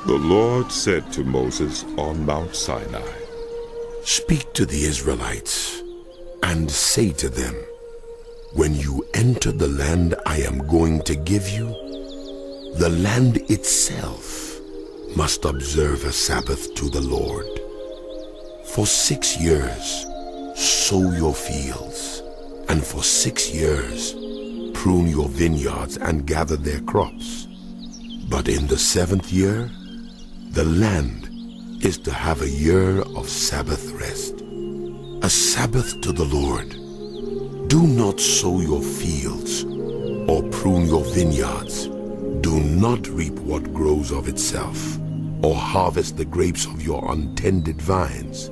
The Lord said to Moses on Mount Sinai, "Speak to the Israelites and say to them, when you enter the land I am going to give you, the land itself must observe a Sabbath to the Lord. For 6 years sow your fields, and for 6 years prune your vineyards and gather their crops. But in the 7th year, the land is to have a year of Sabbath rest, a Sabbath to the Lord. Do not sow your fields or prune your vineyards. Do not reap what grows of itself, or harvest the grapes of your untended vines.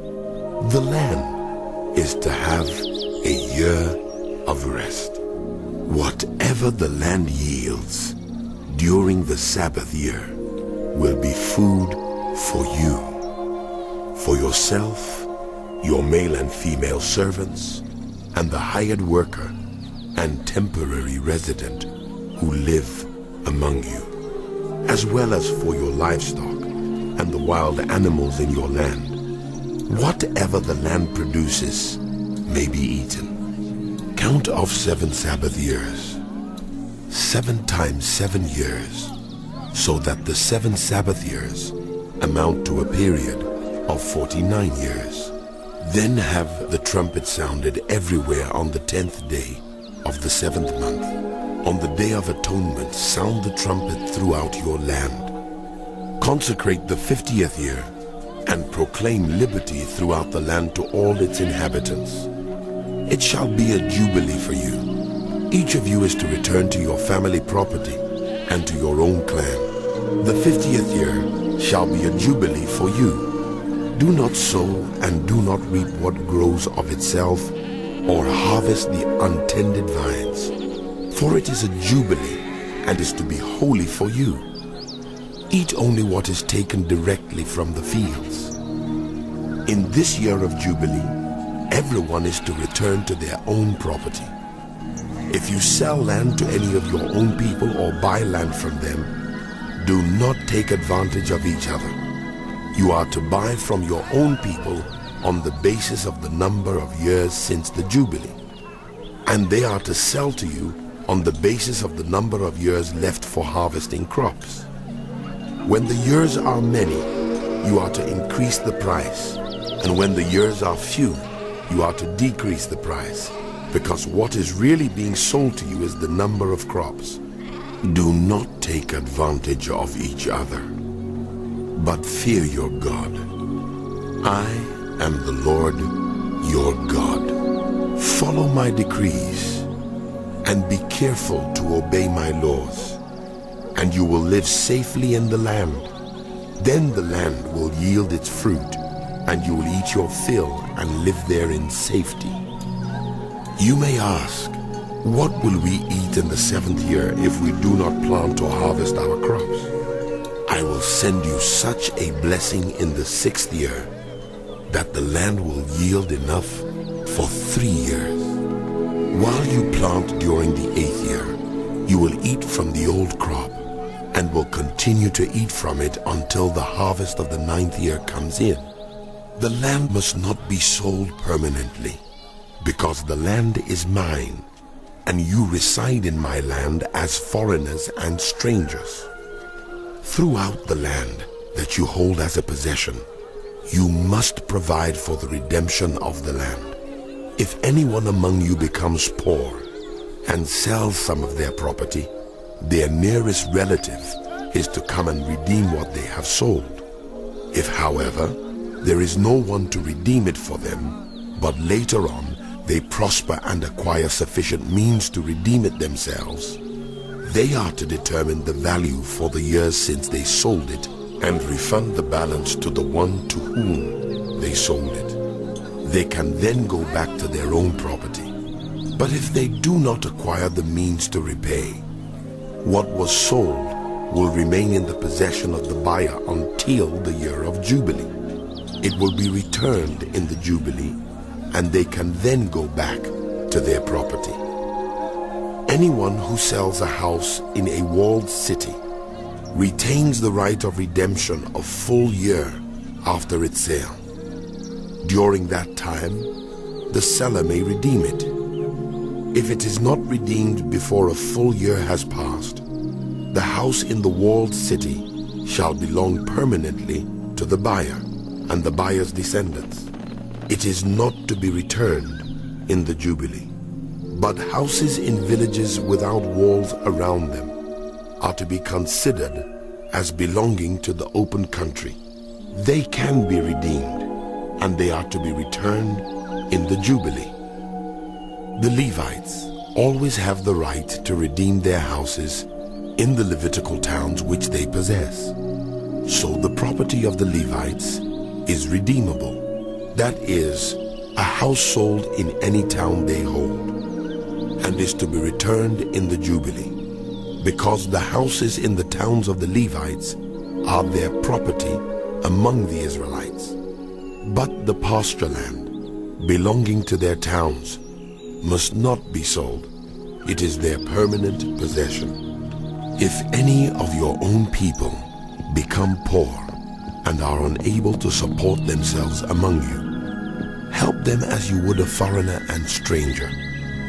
The land is to have a year of rest. Whatever the land yields during the Sabbath year will be food for you, for yourself, your male and female servants, and the hired worker and temporary resident who live among you, as well as for your livestock and the wild animals in your land. Whatever the land produces may be eaten. Count off 7 Sabbath years, 7 times 7 years, so that the 7 Sabbath years amount to a period of 49 years. Then have the trumpet sounded everywhere on the 10th day of the 7th month. On the Day of Atonement, sound the trumpet throughout your land. Consecrate the 50th year and proclaim liberty throughout the land to all its inhabitants. It shall be a jubilee for you. Each of you is to return to your family property and to your own clan. The 50th year shall be a jubilee for you. Do not sow and do not reap what grows of itself, or harvest the untended vines. For it is a jubilee and is to be holy for you. Eat only what is taken directly from the fields. In this year of jubilee, everyone is to return to their own property. If you sell land to any of your own people or buy land from them, do not take advantage of each other. You are to buy from your own people on the basis of the number of years since the Jubilee, and they are to sell to you on the basis of the number of years left for harvesting crops. When the years are many, you are to increase the price, and when the years are few, you are to decrease the price, because what is really being sold to you is the number of crops. Do not take advantage of each other, but fear your God. I am the Lord your God. Follow my decrees and be careful to obey my laws, and you will live safely in the land. Then the land will yield its fruit, and you will eat your fill and live there in safety. You may ask, what will we eat in the 7th year if we do not plant or harvest our crops? I will send you such a blessing in the 6th year that the land will yield enough for 3 years. While you plant during the 8th year, you will eat from the old crop and will continue to eat from it until the harvest of the 9th year comes in. The land must not be sold permanently, because the land is mine, and you reside in my land as foreigners and strangers. Throughout the land that you hold as a possession, you must provide for the redemption of the land. If anyone among you becomes poor and sells some of their property, their nearest relative is to come and redeem what they have sold. If, however, there is no one to redeem it for them, but later on they prosper and acquire sufficient means to redeem it themselves, they are to determine the value for the years since they sold it and refund the balance to the one to whom they sold it. They can then go back to their own property. But if they do not acquire the means to repay, what was sold will remain in the possession of the buyer until the year of Jubilee. It will be returned in the Jubilee, and they can then go back to their property. Anyone who sells a house in a walled city retains the right of redemption a full year after its sale. During that time, the seller may redeem it. If it is not redeemed before a full year has passed, the house in the walled city shall belong permanently to the buyer and the buyer's descendants. It is not to be returned in the Jubilee. But houses in villages without walls around them are to be considered as belonging to the open country. They can be redeemed, and they are to be returned in the Jubilee. The Levites always have the right to redeem their houses in the Levitical towns which they possess. So the property of the Levites is redeemable. That is, a house sold in any town they hold, and is to be returned in the Jubilee, because the houses in the towns of the Levites are their property among the Israelites. But the pasture land belonging to their towns must not be sold. It is their permanent possession. If any of your own people become poor and are unable to support themselves among you, help them as you would a foreigner and stranger,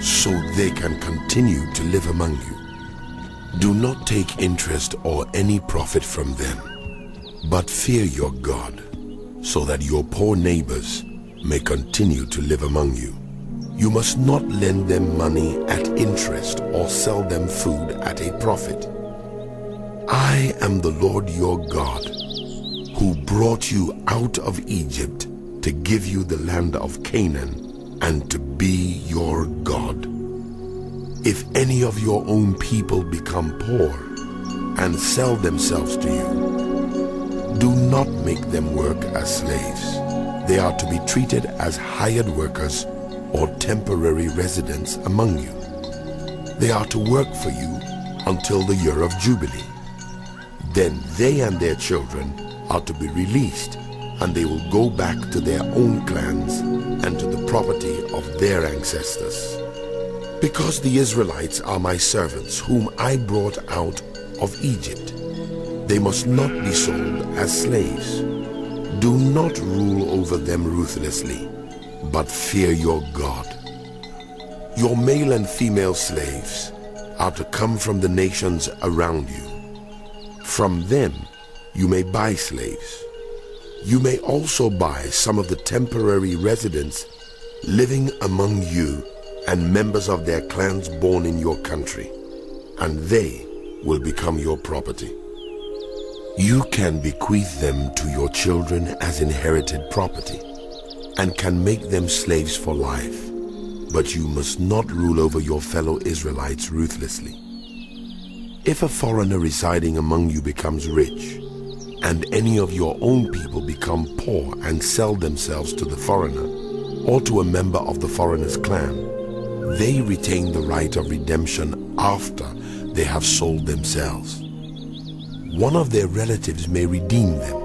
so they can continue to live among you. Do not take interest or any profit from them, but fear your God, so that your poor neighbors may continue to live among you. You must not lend them money at interest or sell them food at a profit. I am the Lord your God, who brought you out of Egypt to give you the land of Canaan and to be your God. If any of your own people become poor and sell themselves to you, do not make them work as slaves. They are to be treated as hired workers or temporary residents among you. They are to work for you until the year of Jubilee. Then they and their children are to be released, and they will go back to their own clans and to the property of their ancestors. Because the Israelites are my servants, whom I brought out of Egypt, they must not be sold as slaves. Do not rule over them ruthlessly, but fear your God. Your male and female slaves are to come from the nations around you. From them you may buy slaves. You may also buy some of the temporary residents living among you and members of their clans born in your country, and they will become your property. You can bequeath them to your children as inherited property and can make them slaves for life, but you must not rule over your fellow Israelites ruthlessly. If a foreigner residing among you becomes rich, and any of your own people become poor and sell themselves to the foreigner or to a member of the foreigner's clan, they retain the right of redemption after they have sold themselves. One of their relatives may redeem them,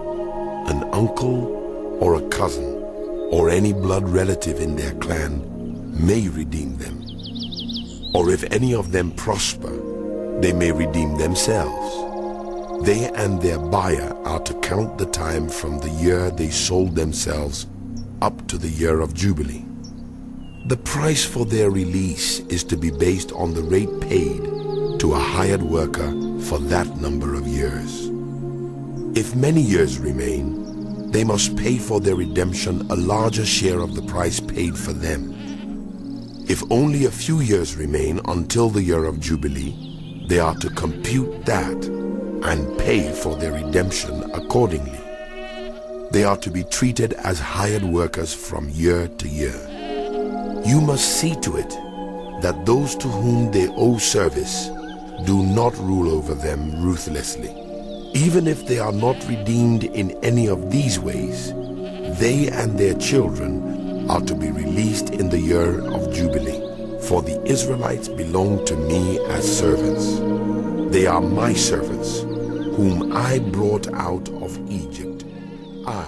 an uncle or a cousin or any blood relative in their clan may redeem them. Or if any of them prosper, they may redeem themselves. They and their buyer are to count the time from the year they sold themselves up to the year of Jubilee. The price for their release is to be based on the rate paid to a hired worker for that number of years. If many years remain, they must pay for their redemption a larger share of the price paid for them. If only a few years remain until the year of Jubilee, they are to compute that and pay for their redemption accordingly. They are to be treated as hired workers from year to year. You must see to it that those to whom they owe service do not rule over them ruthlessly. Even if they are not redeemed in any of these ways, they and their children are to be released in the year of Jubilee. For the Israelites belong to me as servants. They are my servants, whom I brought out of Egypt. I